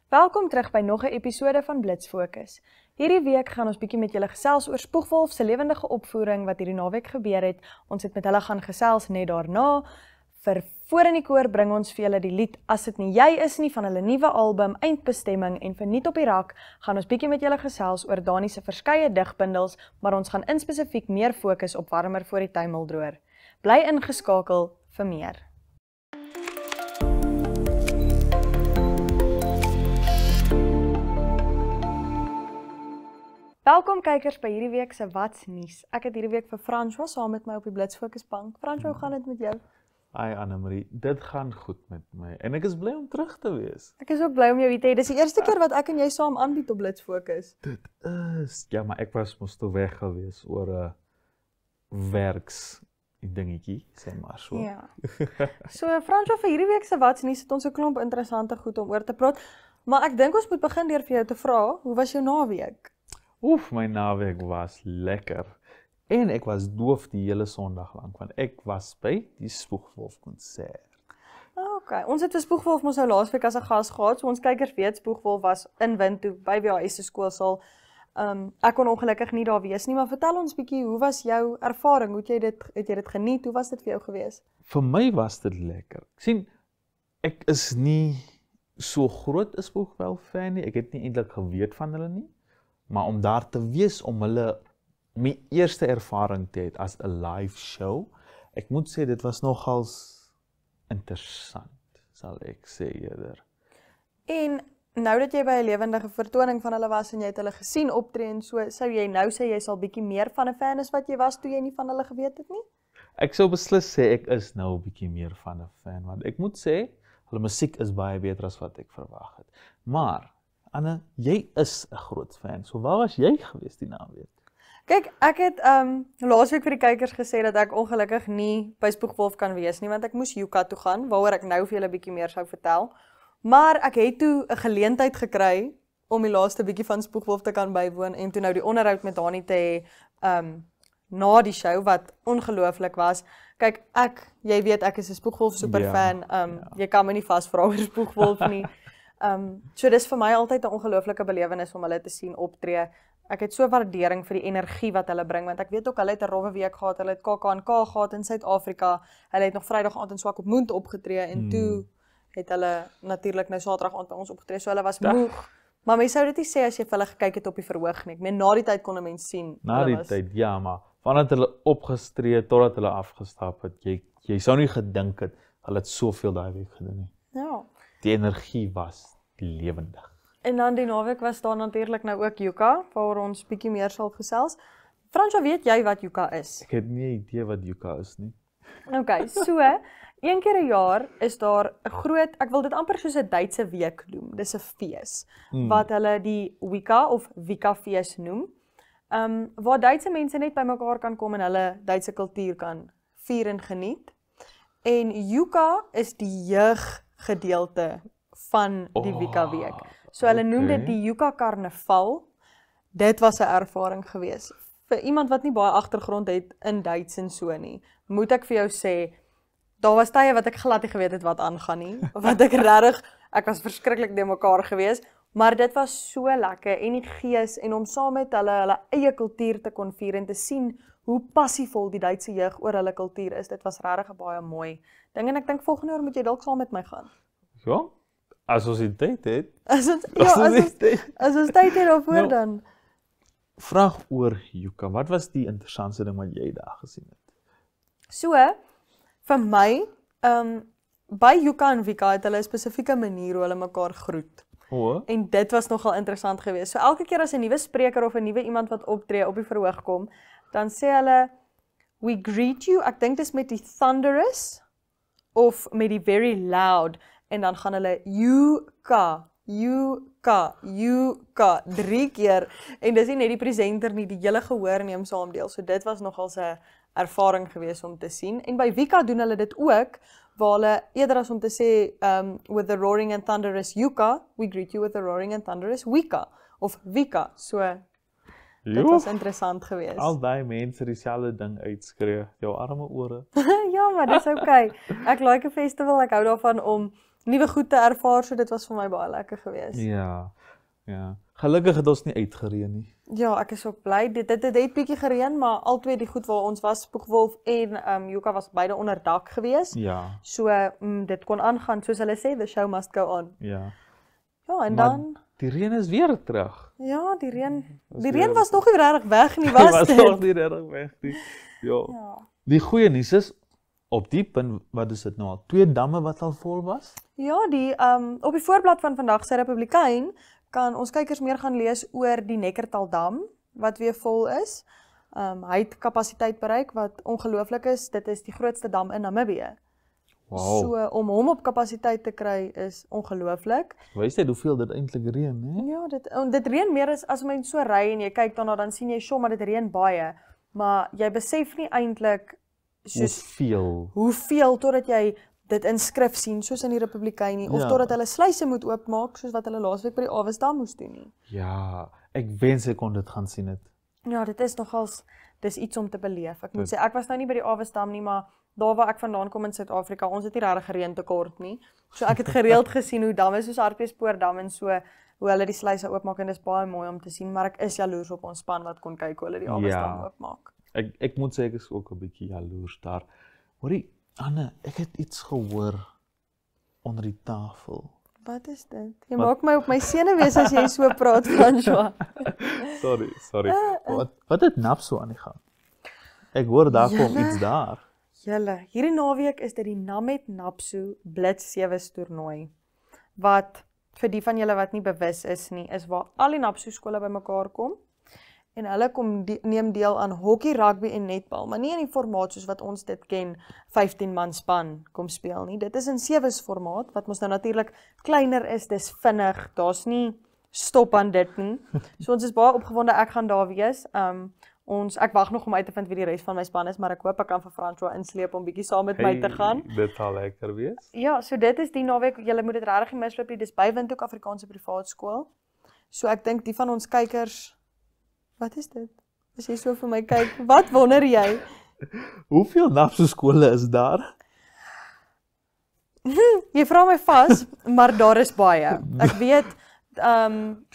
Welkom terug by nog 'n episode van Blitz Fokus. Hierdie week gaan ons bietjie met julle gesels oor Spoegwolf se lewendige opvoering wat hierdie naweek gebeur het. Ons het met hulle gaan gesels net daarna. Vir voor in die koor bring ons vir julle die lied As dit nie jy is nie van hulle nuwe album Eindbestemming en vir Nuut op die rak gaan ons bietjie met julle gesels oor Dani se verskeie digbundels, maar ons gaan in spesifiek meer fokus op Warmer voor die tuimeldroër. Bly ingeskakel vir meer. Welkom kykers by hierdie week se Wat's Nuus. Ek het hierdie week vir François saam met my op die Blitz Fokus bank. François, hoe gaan dit met jou? Hi Annemarie, dit gaan goed met my en ek is bly om terug te wees. Ek is ook bly om jou hier te hê. Dis die eerste keer wat ek en jy saam aanbied op Blitz Fokus. Dit is, ja, maar ek was mos toe weg gewees oor 'n werks dingetjie, sê maar so. Ja. So François, vir hierdie week se Wat's Nuus het ons 'n klomp interessante goed om oor te praat, maar ek dink ons moet begin deur vir jou te vra, hoe was jou naweek? Oef, my naweek was lekker. En ek was doof die hele Sondag lank, want ek was by die Spoegwolf konsert. Okay, ons het vir Spoegwolf mos nou laasweek as 'n gas gehad, so ons kykers weet Spoegwolf was in Windhoek by WHS se skoolsaal. Ek kon ongelukkig nie daar wees nie, maar vertel ons bietjie, hoe was jou ervaring? Het jy dit geniet? Hoe was dit vir jou gewees? Vir my was dit lekker. Ek sien, ek is nie so groot 'n Spoegwolf fan nie. Ek het nie eintlik geweet van hulle nie. Maar om daar te wees, om my eerste ervaring te hê as 'n live show, ek moet sê dit was nogals interessant, sal ek sê eerder. En nou dat jy by 'n lewendige vertoning van hulle was en jy het hulle gesien optree en so, sou jy nou sê jy sal bietjie meer van 'n fan is wat jy was toe jy nie van hulle geweet het nie? Ek sou beslis sê ek is nou 'n bietjie meer van 'n fan, want ek moet sê hulle musiek is baie beter as wat ek verwag het. Maar Anne, jy is 'n groot fan. So waar was jy gewees die naweek? Kyk, ek het laasweek vir die kykers gesê dat ek ongelukkig nie by Spoegwolf kan wees nie, want ek moes Yuka toe gaan, waaroor ek nou vir julle bietjie meer sou vertel. Maar ek het toe 'n geleentheid gekry om die laaste bietjie van Spoegwolf te kan bywoon en toe nou die onderhoud met Dani te hê na die show wat ongelooflik was. Kyk, jy weet ek is 'n Spoegwolf superfan. Jy kan my nie vasvra oor Spoegwolf nie. So dis vir my altyd 'n ongelooflike belewenis om hulle te sien optree. Ek het so waardering vir die energie wat hulle bring, want ek weet ook hulle het 'n rowwe week gehad, hulle het KAK&K gehad in Suid-Afrika, hulle het nog Vrydag aand in Swakopmund opgetree en toe het hulle natuurlik nou Saterdag aand by ons opgetree, so hulle was moeg. Maar mens sou dit nie sê as jy vir hulle gekyk het op die verhoog nie. Ek meen na die tyd kon 'n mens sien. Na die tyd, ja, maar vandat hulle opgestree totdat hulle afgestap het, jy sou nie gedink het hulle het soveel daai week gedoen nie. Ja. Die energie was lewendig. En dan die naweek was daar natuurlik nou ook Yuka, waaroor ons bietjie meer sal gesels. François, weet jy wat Yuka is? Ek het nie 'n idee wat Yuka is nie. Okay, so een keer 'n jaar is daar 'n groot, ek wil dit amper soos 'n Duitse week noem. Dis 'n fees wat hulle die Wicca of Wicca fees noem. Waar Duitse mense net bymekaar kan kom en hulle Duitse kultuur kan vier en geniet. En Yuka is die jeuggedeelte van die Wicca week. So hulle noem dit die Yuka Karnaval. Dit was 'n ervaring gewees. Vir iemand wat nie baie agtergrond het in Duits en so nie, moet ek vir jou sê, daar was tye wat ek glad nie geweet het wat aangaan nie. Wat ek was verskriklik de mekaar gewees, maar dit was so lekker en die gees en om saam met hulle eie kultuur te kon vier en te sien hoe passievol die Duitse jeug oor hulle kultuur is. Dit was regtig 'n baie mooi ding en ek dink volgende jaar moet jy dalk saam met my gaan. Ja? As ons die tyd het. As ons tyd het daarvoor dan. Vraag oor Yuka. Wat was die interessantste ding wat jy daar gesien het? So, vir my, by Yuka en Wicca het hulle 'n spesifieke manier hoe hulle mekaar groet. En dit was nogal interessant geweest. So elke keer as 'n nuwe spreker of 'n nuwe iemand wat optree op die verhoog kom, dan sê hulle, "We greet you." Ek dink dis met die thunderous of met die very loud. En dan gaan hulle Yuka, Yuka, Yuka 3 keer. En dis nie net die presenter nie, die hele gehoor neem saam deel. So dit was nogal 'n ervaring geweest om te sien. En by Wicca doen hulle dit ook, waar hulle eerder as om te sê with the roaring and thunderous Yuka, we greet you with the roaring and thunderous Wicca of Wicca. So dit was interessant geweest. Al daai mense dieselfde ding uitskree, jou arme ore. Ja, maar dis okay. Ek like 'n festival, ek hou daarvan om nuwe goed te ervaar, so dit was vir my baie lekker geweest. Ja. Gelukkig het ons nie uitgereën nie. Ja, ek is ook bly. Dit het bietjie gereën, maar albei die goed waar ons was, Spoegwolf en Yuka was beide onder dak geweest. Ja. So dit kon aangaan, soos hulle sê, the show must go on. Ja. Ja, en Maar dan die reën is weer terug. ja, die reën weer- was nog nie regtig weg nie, Was was nog dit? nie regtig weg nie. Ja. Ja. Die goeie nuus is op die punt, wat is dit nou al? 2 damme wat al vol was? Ja, op die voorblad van vandag se Republikein kan ons kykers meer gaan lees oor die Neckartaldam wat weer vol is. Hy het kapasiteit bereik wat ongelooflik is. Dit is die grootste dam in Namibië. Wow. So om hom op kapasiteit te kry is ongelooflik. Wys jy hoeveel dit eintlik reën, hè? Ja, dit reën meer as jy so ry en jy kyk daarna dan sien jy maar dit reën baie, maar jy besef nie eintlik soos hoeveel totdat jy dit in skrif sien soos in die Republikein nie of Ja. totdat hulle sluise moet oopmaak soos wat hulle laasweek by die Awesdam moes doen nie. Ja, ek wens ek kon dit gaan sien het. Ja, dit is nogals dis iets om te beleef. Ek moet sê ek was nou nie by die Awesdam nie, maar daar waar ek vandaan kom in Suid-Afrika, ons het nie regtig reën tekort nie. So ek het gereeld gesien hoe damme soos Hartbeespoortdam en so hoe hulle die sluise oopmaak en dis baie mooi om te sien, maar ek is jaloers op ons span wat kon kyk hoe hulle die Awesdam oopmaak. Ek moet sê ek is ook 'n bietjie jaloers daar. Hoorie, Anne, ek het iets gehoor onder die tafel. Wat is dit? Jy maak my op my senuwees as jy so praat, François. Sorry. Wat het Napso aan die gang? Ek hoor daar kom Julle? iets daar. Julle, hierdie naweek is dit die Namet Napso Blitz 7 toernooi. Wat vir die van julle wat nie bewus is nie, is waar al die Napso skole bymekaar kom en hulle neem deel aan hokkie, rugby en netbal, maar nie in die formaat soos wat ons dit ken, 15 man span kom speel nie. Dit is in 7's formaat wat ons nou natuurlik kleiner is, dis vinnig. Daar's nie stop aan dit nie. So ons is baie opgewonde ek gaan daar wees. Ek wag nog om uit te vind wie die res van my span is, maar ek hoop ek kan vir François insleep om bietjie saam met my te gaan. Dit sal lekker wees. Ja, so dit is die naweek, julle moet dit regtig nie misloop nie. Dis by Windhoek Afrikaanse Privaat Skool. So ek dink die van ons kykers, wat is dit? As jy so vir my kyk, wat wonder jy? Hoeveel Napso skole is daar? Jy vra my vas, maar daar is baie. Ek weet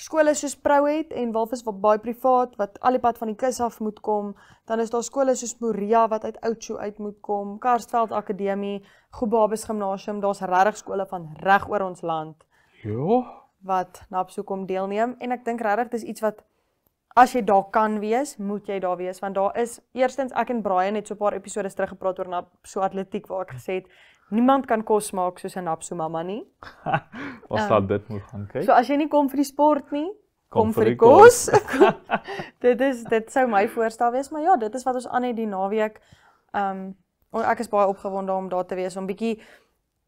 skole soos Prouet en Walvis wat baie privaat wat al die pad van die kus af moet kom, dan is daar skole soos Moria wat uit Oudtshoorn uit moet kom, Karsveld Akademie, Gobabes Gimnasium, daar's regtig skole van reg oor ons land Ja. wat Napso kom deelneem en ek dink regtig dis iets wat as jy daar kan wees, moet jy daar wees want daar is eerstens ek en Brian het so 'n paar episodes terug gepraat oor Napso atletiek waar ek gesê het niemand kan kos maak soos 'n Napso mamma nie. Ons sal dit moet gaan kyk. So as jy nie kom vir die sport nie, kom vir die kos. dit sou my voorstel wees, maar ja, dit is wat ons aan het die naweek. Ek is baie opgewonde om daar te wees om bietjie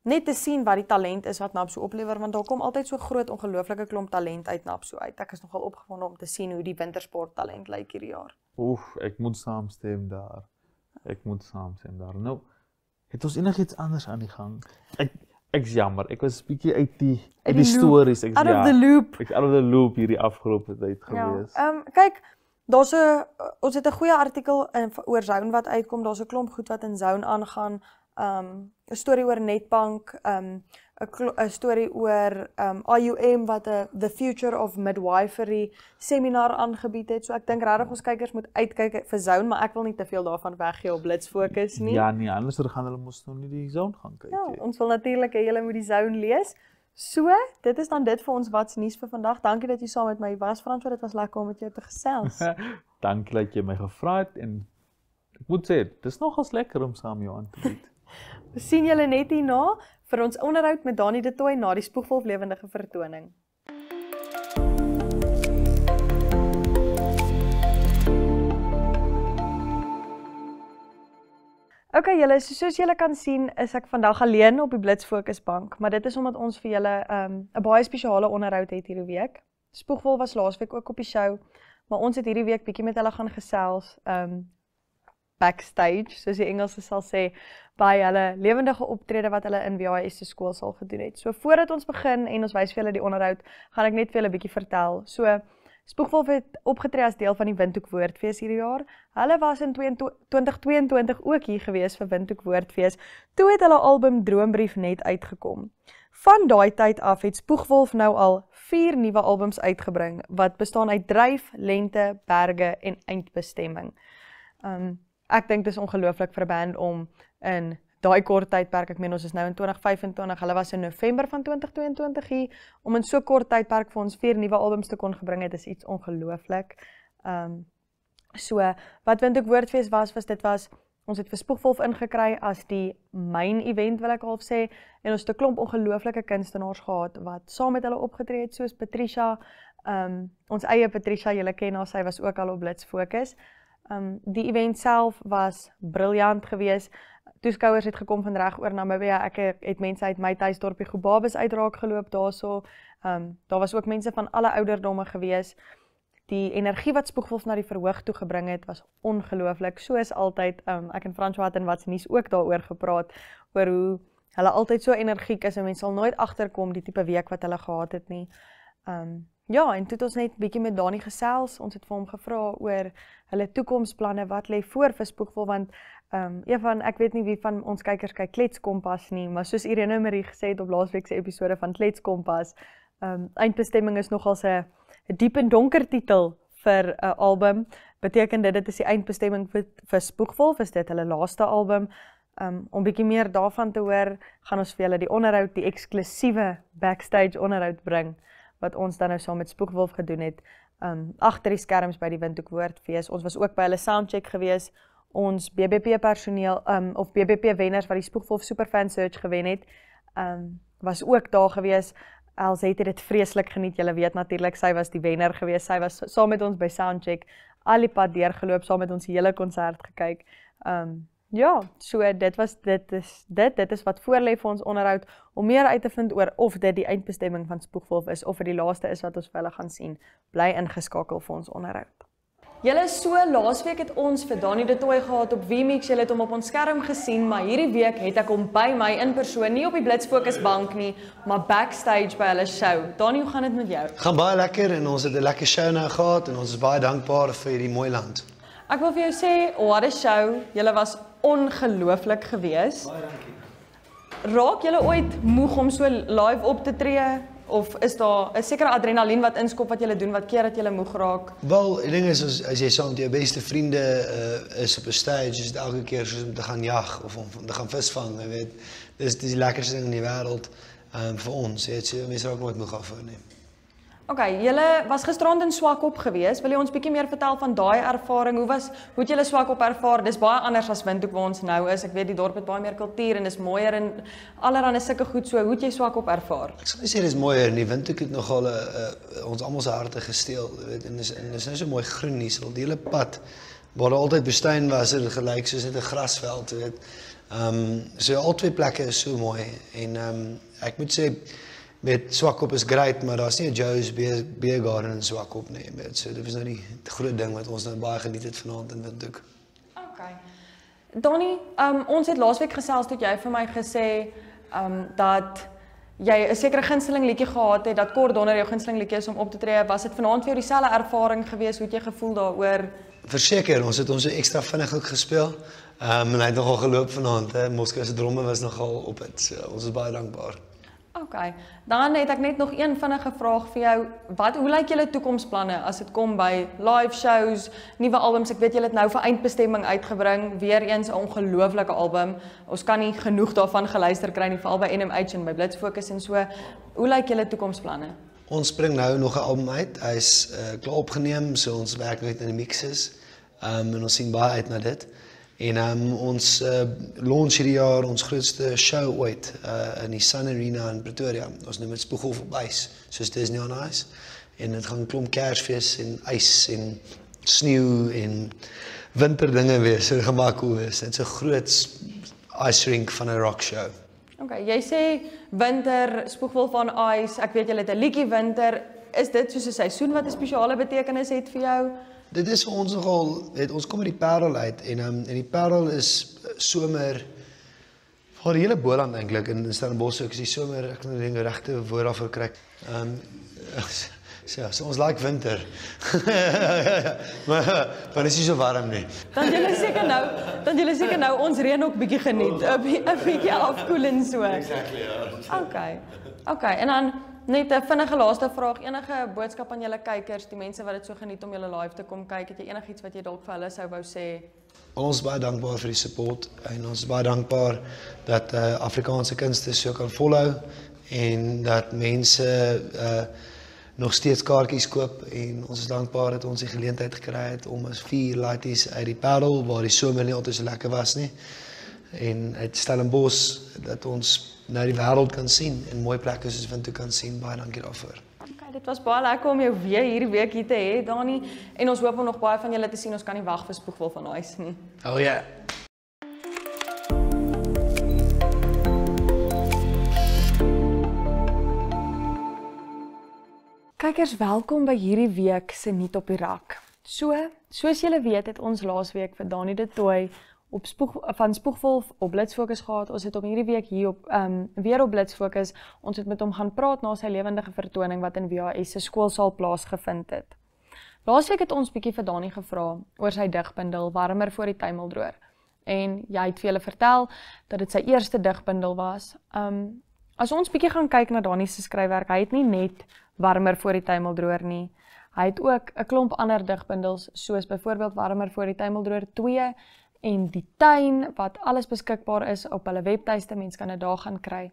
net te sien wat die talent is wat Napso oplewer want daar kom altyd so groot ongelooflike klomp talent uit Napso uit. Ek is nogal opgewonde om te sien hoe die wintersport talent lyk hierdie jaar. Ek moet saamstem daar. Nou, het ons enigiets anders aan die gang? Ek's jammer, ek was 'n bietjie uit die stories. Out of the loop. Ek's out of the loop hierdie afgelope tyd gewees. Ja, kyk, ons het 'n goeie artikel oor Zone wat uitkom. Daar's 'n klomp goed wat in Zone aangaan. 'n storie oor Netbank, 'n storie oor IUM wat 'n The Future of Midwifery seminar aangebied het. So ek dink regtig ons kykers moet uitkyk vir Zone, maar ek wil nie te veel daarvan weggee op Blitz fokus nie. Ja, nee, anders gaan hulle mos nou nie die Zone gaan kyk nie. Ja, ons wil natuurlik hê julle moet die Zone lees. So, dit is dan dit vir ons wat's nuus vir vandag. Dankie dat jy saam met my was, François. Dit was lekker om met jou te gesels. Dankie dat jy my gevra het en ek moet sê, dis nogals lekker om saam jou aan te bied. Ons sien julle net hierna vir ons onderhoud met Dani de Tooy na die Spoegwolf lewendige vertoning. Ok julle, soos julle kan sien is ek vandag alleen op die Blitz Fokusbank, maar dit is omdat ons vir julle 'n baie spesiale onderhoud het hierdie week. Spoegwolf was laasweek ook op die show, maar ons het hierdie week bietjie met hulle gaan gesels backstage, soos die Engelse sal sê, by hulle lewendige optrede wat hulle in WHS se skool sal gedoen het. So voordat ons begin en ons wys vir julle die onderhoud, gaan ek net vir julle 'n bietjie vertel. So Spoegwolf het opgetree as deel van die Windhoek Woordfees hierdie jaar. Hulle was in 2022 ook hier gewees vir Windhoek Woordfees. Toe het hulle album Droombrief net uitgekom. Van daai tyd af het Spoegwolf nou al 4 nuwe albums uitgebring, wat bestaan uit Dryf, Lente, Berge en Eindbestemming. Ek dink dis ongelooflik vir 'n band om in daai kort tydperk, ek meen ons is nou in 2025, hulle was in November van 2022 hier, om in so kort tydperk vir ons 4 nuwe albums te kon gebring het, is iets ongelooflik. So, wat Windhoek Woordfees was, ons het vir Spoegwolf ingekry as die main event, wil ek half sê, en ons het 'n klomp ongelooflike kunstenaars gehad, wat saam met hulle opgetree het, soos Patricia, ons eie Patricia, julle ken haar, sy was ook al op Blitz Fokus. Die event self was briljant geweest. Toeskouers het gekom van reg oor Namibia. Ek het mense uit my tuisdorpie Gobabis uitraak geloop daarso. Daar was ook mense van alle ouderdomme gewees. Die energie wat Spoegwolf na die verhoog toe gebring het, was ongelooflik. Soos altyd, ek en François het in Wat's Nuus ook daaroor gepraat, oor hoe hulle altyd so energiek is en mense sal nooit agterkom die tipe week wat hulle gehad het nie. Ja, en toe het ons net bietjie met Dani gesels. Ons het vir hom gevra oor hulle toekomsplanne, wat lê voor vir Spoegwolf, want ek weet nie wie van ons kykers kyk Kletskompas nie, maar soos Irene Marie gesê het op laasweek se episode van Kletskompas, Eindbestemming is nogal 'n diep en donker titel vir 'n album. Beteken dit is die eindbestemming vir Spoegwolf, is dit hulle laaste album. Om bietjie meer daarvan te hoor, gaan ons vir julle die onderhoud, die eksklusiewe backstage onderhoud bring, wat ons dan nou saam met Spoegwolf gedoen het, agter die skerms by die Windhoek Woordfees. Ons was ook by hulle soundcheck gewees. Ons BBP personeel, of BBP wenners wat die Spoegwolf Superfan Search gewen het, was ook daar gewees. Elsette het dit vreeslik geniet, julle weet natuurlik, sy was die wenner gewees. Sy was saam met ons by soundcheck, al die pad deurgeloop, saam met ons die hele konsert gekyk. Ja, so dit is wat voorlê vir ons onderhoud, om meer uit te vind oor of dit die eindbestemming van Spoegwolf is, of dit die laaste is wat ons vir hulle gaan sien. Bly ingeskakel vir ons onderhoud. Julle, so laasweek het ons vir Dani de Tooy gehad op Vmix, julle het hom op ons skerm gesien, maar hierdie week het ek hom by my in persoon, nie op die Blitz Fokus bank nie, maar backstage by hulle show. Dani, hoe gaan dit met jou? Gaan baie lekker en ons het 'n lekker show nou gehad en ons is baie dankbaar vir hierdie mooi land. Ek wil vir jou sê, what a show, julle was ongelooflik gewees. Baie dankie. Raak julle ooit moeg om so live op te tree? Of is daar 'n sekere adrenalien wat inskop wat julle doen, wat keer dat julle moeg raak? Wel, die ding is, as jy saam met jou beste vriende is op 'n stage, is dit elke keer soos om te gaan jag of om te gaan visvang, jy weet. Dis die lekkerste ding in die wêreld vir ons. Jy weet, so mense raak nooit moeg daarvan nie. Okay, julle was gisterand in Swakop gewees. Wil jy ons bietjie meer vertel van daai ervaring? Hoe het julle Swakop ervaar? Dis baie anders as Windhoek waar ons nou is. Ek weet die dorp het baie meer kultuur en dis mooier en allerhande sulke goed. So, hoe het jy Swakop ervaar? Ek sal nie sê dis mooier nie. Windhoek het nogal ons almal se harte gesteel, jy weet. En dis nou so mooi groen hier, so die hele pad waar daar altyd woestyn was, het gelyk soos net 'n grasveld, jy weet. So al twee plekke is so mooi en ek moet sê met Swakop is great, maar daar's nie 'n Joe's Beer Garden in Swakop nie. So dit was nou die groot ding wat ons nou baie geniet het vanaand in Windhoek. Okay. Dani, ons het laasweek gesels toe jy vir my gesê dat jy 'n sekere gunsteling liedjie gehad het, dat Kort Donner jou gunsteling liedjie is om op te tree. Was dit vanaand vir jou dieselfde ervaring gewees? Hoe het jy gevoel daaroor? Verseker, ons het ons ekstra vinnig ook gespeel. En hy het nogal geloop vanaand. Moskou se dromme was nogal op dit. So ons is baie dankbaar. Okay, dan het ek net nog een vinnige vraag vir jou. Hoe lyk julle toekomsplanne as dit kom by live shows, nuwe albums? Ek weet julle het nou vir Eindbestemming uitgebring, weer eens 'n ongelooflike album. Ons kan nie genoeg daarvan geluister kry nie, veral by NMH en by Blitz Fokus en so. Hoe lyk julle toekomsplanne? Ons bring nou nog 'n album uit. Hy is klaar opgeneem, so ons werk net in die mixes. En ons sien baie uit na dit. En ons launch hierdie jaar ons grootste show ooit in die Sun Arena in Pretoria. Ons noem dit Spoegwolf op ys, soos Disney on Ice. En dit gaan 'n klomp Kersfees en ys en sneeu en winterdinge wees. So dit gaan baie cool wees. Dit is 'n groot ice rink van 'n rock show. Okay, jy sê winter, Spoegwolf on Ice. Ek weet julle het 'n liedjie winter. Is dit soos 'n seisoen wat 'n spesiale betekenis het vir jou? Dit is vir ons nogal, ons kom uit die Parel uit en die Parel is somer, vir die hele Boland eintlik, in Stellenbosch is die somer, ek kan die regte woord daarvoor kry. So ons like winter. maar dit is nie so warm nie. Dan julle seker nou ons reën ook bietjie geniet, 'n bietjie afkoel en so. Exactly, ja. Okay, en dan net 'n vinnige laaste vraag, enige boodskap aan julle kykers, die mense wat dit so geniet om julle live te kom kyk, het jy enigiets wat jy dalk vir hulle sou wou sê? Ons is baie dankbaar vir die support en ons is baie dankbaar dat Afrikaanse kunste so kan volhou en dat mense nog steeds kaartjies koop en ons is dankbaar dat ons die geleentheid gekry het om as 4 laities uit die Paddle waar die somer nie altyd so lekker was nie en uit Stellenbosch dat ons nou die wêreld kan sien en mooi plekke soos Windhoek kan sien. Baie dankie daarvoor. Okay, dit was baie lekker om jou weer hierdie week hier te hê, Dani, en ons hoop om nog baie van julle te sien. Ons kan nie wag vir Spoegwolf van Huis nie. Oh ja. Kykers, welkom by hierdie week se Nuut op die Rak. Soos julle weet, het ons laasweek vir Dani de Tooy van Spoegwolf op Blitsfokus gehad. Ons het hom hierdie week hier weer op Blitsfokus. Ons het met hom gaan praat na sy lewendige vertoning wat in WHS se skoolsaal plaasgevind het. Laasweek het ons bietjie vir Dani gevra oor sy digbundel Warmer voor die tuimeldroër. En jy het vir julle vertel dat dit sy eerste digbundel was. As ons bietjie gaan kyk na Dani se skryfwerk, hy het nie net Warmer voor die tuimeldroër nie. Hy het ook 'n klomp ander digbundels, soos byvoorbeeld Warmer voor die tuimeldroër 2 en Die Tuin, wat alles beskikbaar is op hulle webtuiste, mense kan dit daar gaan kry.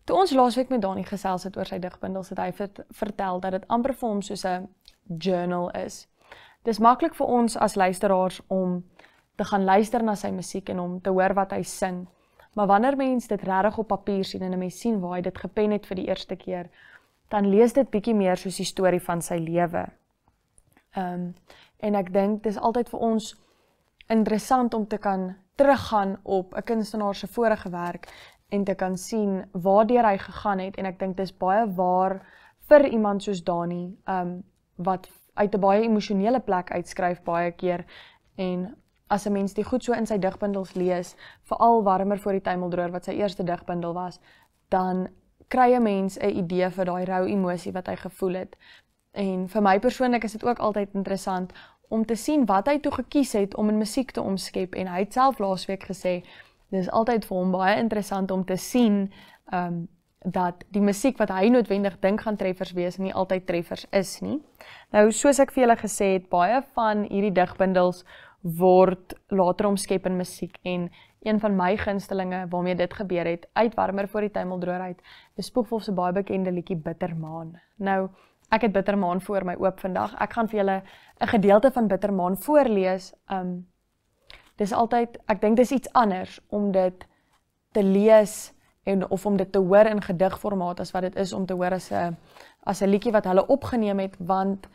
Toe ons laasweek met Dani gesels het oor sy digbundels, het hy vertel dat dit amper vir hom soos 'n journal is. Dis maklik vir ons as luisteraars om te gaan luister na sy musiek en om te hoor wat hy sing, maar wanneer mens dit regtig op papier sien en 'n mens sien waar hy dit gepen het vir die eerste keer, dan lees dit bietjie meer soos die storie van sy lewe. En ek dink dis altyd vir ons interessant om te kan teruggaan op 'n kunstenaar se vorige werk en te kan sien waardeur hy gegaan het, en ek dink dis baie waar vir iemand soos Dani, wat uit 'n baie emosionele plek uitskryf baie keer, en as 'n mens die goed so in sy digbundels lees, veral Warmer voor die tuimeldroër wat sy eerste digbundel was, dan kry 'n mens 'n idee vir daai rou emosie wat hy gevoel het. En vir my persoonlik is dit ook altyd interessant om te sien wat hy toe gekies het om in musiek te omskep, en hy het self laasweek gesê, dis altyd vir hom baie interessant om te sien dat die musiek wat hy noodwendig dink gaan treffers wees, nie altyd treffers is nie. Nou, soos ek vir julle gesê het, baie van hierdie digbundels word later omskep in musiek, en een van my gunstelinge waarmee dit gebeur het, uit Warmer voor die tuimeldroër uit, is Spoegwolf se baie bekende liedjie Bittermaan. Nou, ek het Bittermaan voor my oop vandag. Ek gaan vir julle 'n gedeelte van Bittermaan voorlees. Dis altyd, ek dink dis iets anders om dit te lees of om dit te hoor in gedigformaat as wat dit is om te hoor as 'n liedjie wat hulle opgeneem het, want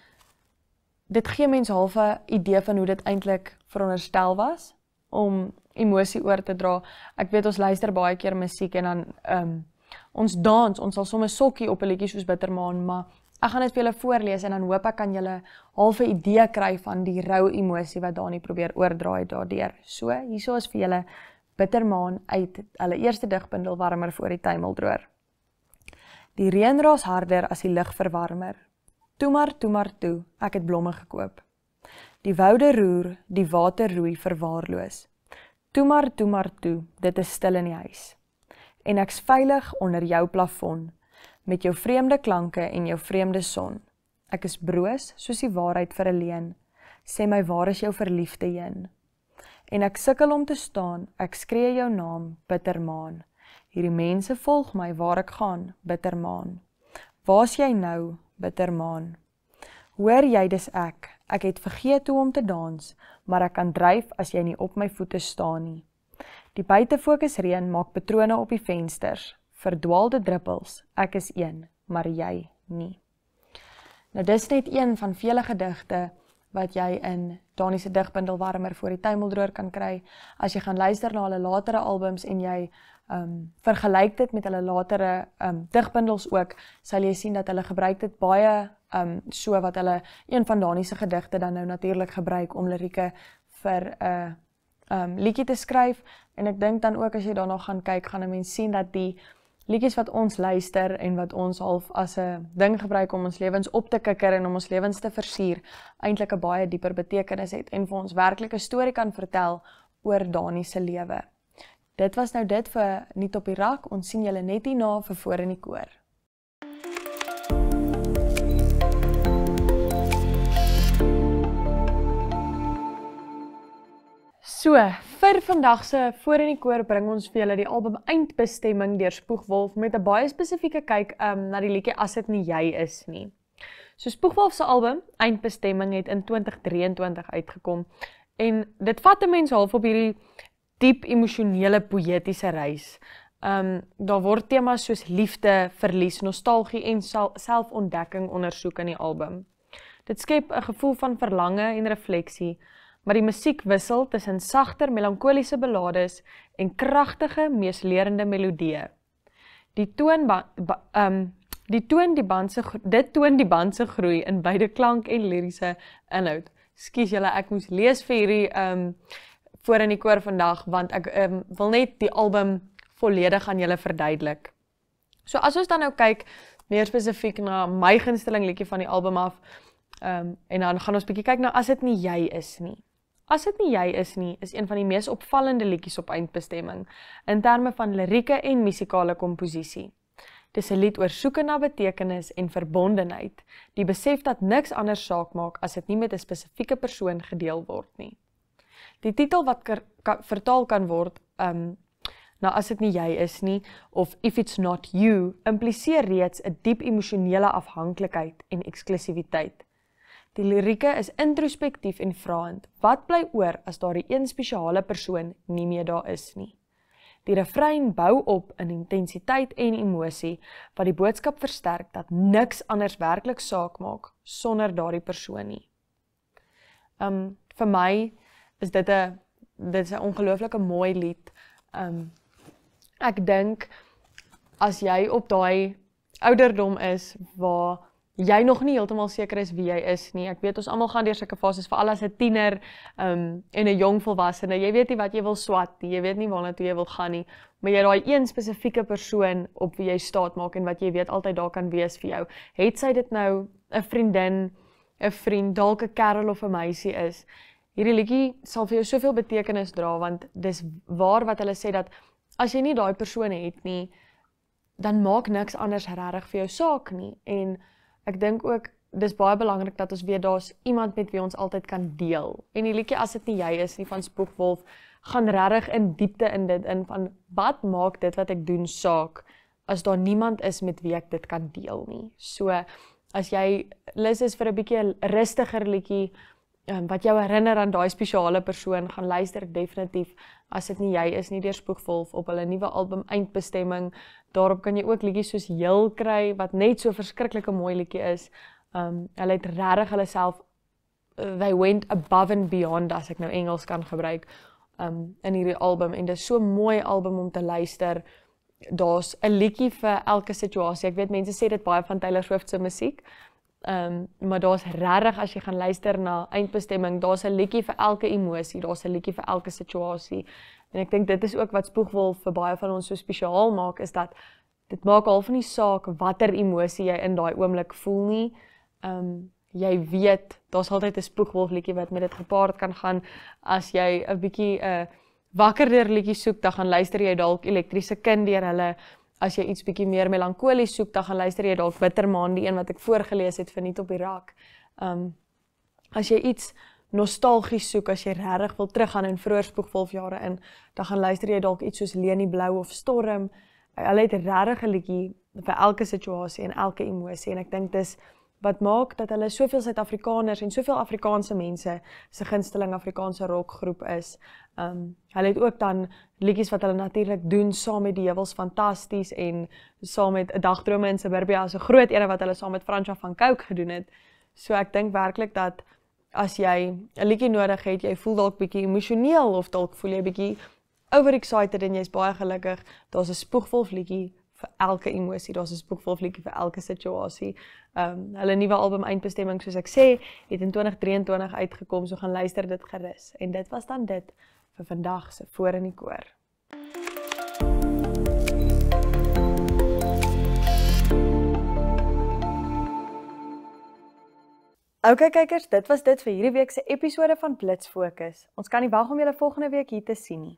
dit gee mense half 'n idee van hoe dit eintlik veronderstel was om emosie oor te dra. Ek weet ons luister baie keer musiek en dan ons dans, ons sal soms sokkie op 'n liedjie soos Bittermaan, maar ek gaan dit vir julle voorlees en dan hoop ek kan julle half 'n idee kry van die rou emosie wat Dani probeer oordraai daardeur. So, hierso is vir julle Bittermaan uit hulle eerste digbundel Warmer voor die tuimeldroër. Die reën raas harder as die lug verwarmer. Toe maar toe, ek het blomme gekoop. Die woude roer, die water roei verwaarloos. Toe maar toe, dit is stil in die huis. En ek's veilig onder jou plafon, met jou vreemde klanke en jou vreemde son. Ek is broos soos die waarheid vir 'n leuen. Sê my, waar is jou verliefde heen? En ek sukkel om te staan, ek skree jou naam, Bittermaan. Hierdie mense volg my waar ek gaan, Bittermaan. Waar's jy nou, Bittermaan? Hoor jy, dis ek het vergeet hoe om te dans, maar ek kan dryf as jy nie op my voete staan nie. Die buitefokusreën maak patrone op die vensters, verdwaalde druppels, ek is een, maar jy nie. Nou dis net een van vele gedigte wat jy in Dani se digbundel Warmer voor die tuimeldroër kan kry. As jy gaan luister na hulle latere albums en jy vergelyk dit met hulle latere digbundels ook, sal jy sien dat hulle gebruik dit baie so wat hulle een van Dani se gedigte dan nou natuurlik gebruik om lirieke vir 'n liedjie te skryf. En ek dink dan ook as jy daarna gaan kyk, gaan 'n mens sien dat die liedjies wat ons luister en wat ons half as 'n ding gebruik om ons lewens op te kikker en om ons lewens te versier, eintlik 'n baie dieper betekenis het en vir ons werklik 'n storie kan vertel oor Dani se lewe. Dit was nou dit vir Nuut op die Rak. Ons sien julle net hierna vir Voor in die Koor. So, vir vandag se Voor in die Koor bring ons vir julle die album Eindbestemming deur Spoegwolf met 'n baie spesifieke kyk na die liedjie As dit nie jy is nie. So Spoegwolf se album Eindbestemming het in 2023 uitgekom en dit vat 'n mens half op hierdie diep emosionele poëtiese reis. Daar word temas soos liefde, verlies, nostalgie en selfontdekking ondersoek in die album. Dit skep 'n gevoel van verlange en refleksie, maar die musiek wissel tussen sagter melankoliese ballades en kragtige, meeslerende melodieë. Dit toon die band se groei in beide klank en liriese inhoud. Skus julle, ek moes lees vir hierdie Voor in die Koor vandag, want ek wil net die album volledig aan julle verduidelik. So as ons dan nou kyk, meer spesifiek na my gunsteling liedjie van die album af, en dan gaan ons bietjie kyk na As dit nie jy is nie. As dit nie jy is nie, is een van die mees opvallende liedjies op Eindbestemming, in terme van lirieke en musikale komposisie. Dis 'n lied oor soeke na betekenis en verbondenheid, die besef dat niks anders saak maak as dit nie met 'n spesifieke persoon gedeel word nie. Die titel wat vertaal kan word na As dit nie jy is nie, of If It's Not You, impliseer reeds 'n diep emosionele afhanklikheid en eksklusiwiteit. Die lirieke is introspektief en vraend. Wat bly oor as daardie een spesiale persoon nie meer daar is nie? Die refrein bou op in intensiteit en emosie, wat die boodskap versterk dat niks anders werklik saak maak sonder daardie persoon nie. Vir my is dit 'n ongelooflike mooi lied. Ek dink as jy op daai ouderdom is waar jy nog nie heeltemal seker is wie jy is nie. Ek weet ons almal gaan deur sulke fases, veral as 'n tiener en 'n jong volwassene. Jy weet nie wat jy wil swat nie, jy weet nie waarna toe jy wil gaan nie, maar jy daai een spesifieke persoon op wie jy staat maak en wat jy weet altyd daar kan wees vir jou. Het sy dit nou 'n vriendin, 'n vriend, dalk 'n kerel of 'n meisie is. Hierdie liedjie sal vir jou soveel betekenis dra, want dis waar wat hulle sê dat as jy nie daai persoon het nie, dan maak niks anders regtig vir jou saak nie. En ek dink ook, dis baie belangrik dat ons weet daar's iemand met wie ons altyd kan deel. En die liedjie As dit nie jy is nie van Spoegwolf gaan regtig in diepte in dit in van wat maak dit wat ek doen saak as daar niemand is met wie ek dit kan deel nie. So as jy lus is vir 'n bietjie 'n rustiger liedjie wat jou herinner aan daai spesiale persoon, gaan luister definitief As dit nie jy is nie deur Spoegwolf op hulle nuwe album Eindbestemming. Daarop kan jy ook liedjies soos Heel kry wat net so verskriklike mooi liedjie is. Hulle het regtig hulle self they went above and beyond, as ek nou Engels kan gebruik, in hierdie album en dis so 'n mooi album om te luister. Daar's 'n liedjie vir elke situasie. Ek weet mense sê dit baie van Taylor Swift se musiek. Maar daar's regtig as jy gaan luister na Eindbestemming, daar's 'n liedjie vir elke emosie, daar's 'n liedjie vir elke situasie. En ek dink dit is ook wat Spoegwolf vir baie van ons so spesiaal maak, is dat dit maak half nie saak watter emosie jy in daai oomblik voel nie. Jy weet, daar's altyd 'n Spoegwolf liedjie wat met dit gepaard kan gaan. As jy 'n bietjie wakkerder liedjie soek, dan gaan luister jy dalk Elektriese Kind deur hulle. As jy iets bietjie meer melankolies soek, dan gaan luister jy dalk Bittermaan, die een wat ek voorgelees het vir Nuut op die Rak. As jy iets nostalgies soek, as jy regtig wil teruggaan in vroeër Spoegwolf jare in, dan gaan luister jy dalk iets soos Leni Blou of Storm. Hulle het regtig 'n liedjie vir elke situasie en elke emosie en ek dink dis wat maak dat hulle soveel Suid-Afrikaners en soveel Afrikaanse mense se gunsteling Afrikaanse rockgroep is. Hulle het ook dan liedjies wat hulle natuurlik doen saam met die Heuwels Fantasties en saam met 'n Dagdrome in Suburbia, so groot ene wat hulle saam met Fransja van Cooke gedoen het. So ek dink werklik dat as jy 'n liedjie nodig het, jy voel dalk bietjie emosioneel of dalk voel jy bietjie overexcited en jy's baie gelukkig, daar's 'n Spoegwolf liedjie vir elke emosie, daar's 'n Spoegwolf liedjie vir elke situasie. Hulle nuwe album Eindbestemming, soos ek sê, het in 2023 uitgekom, so gaan luister dit gerus. En dit was dan dit vir vandag se Voor in die Koor. Okay kykers, dit was dit vir hierdie week se episode van Blitz Fokus. Ons kan nie wag om julle volgende week hier te sien nie.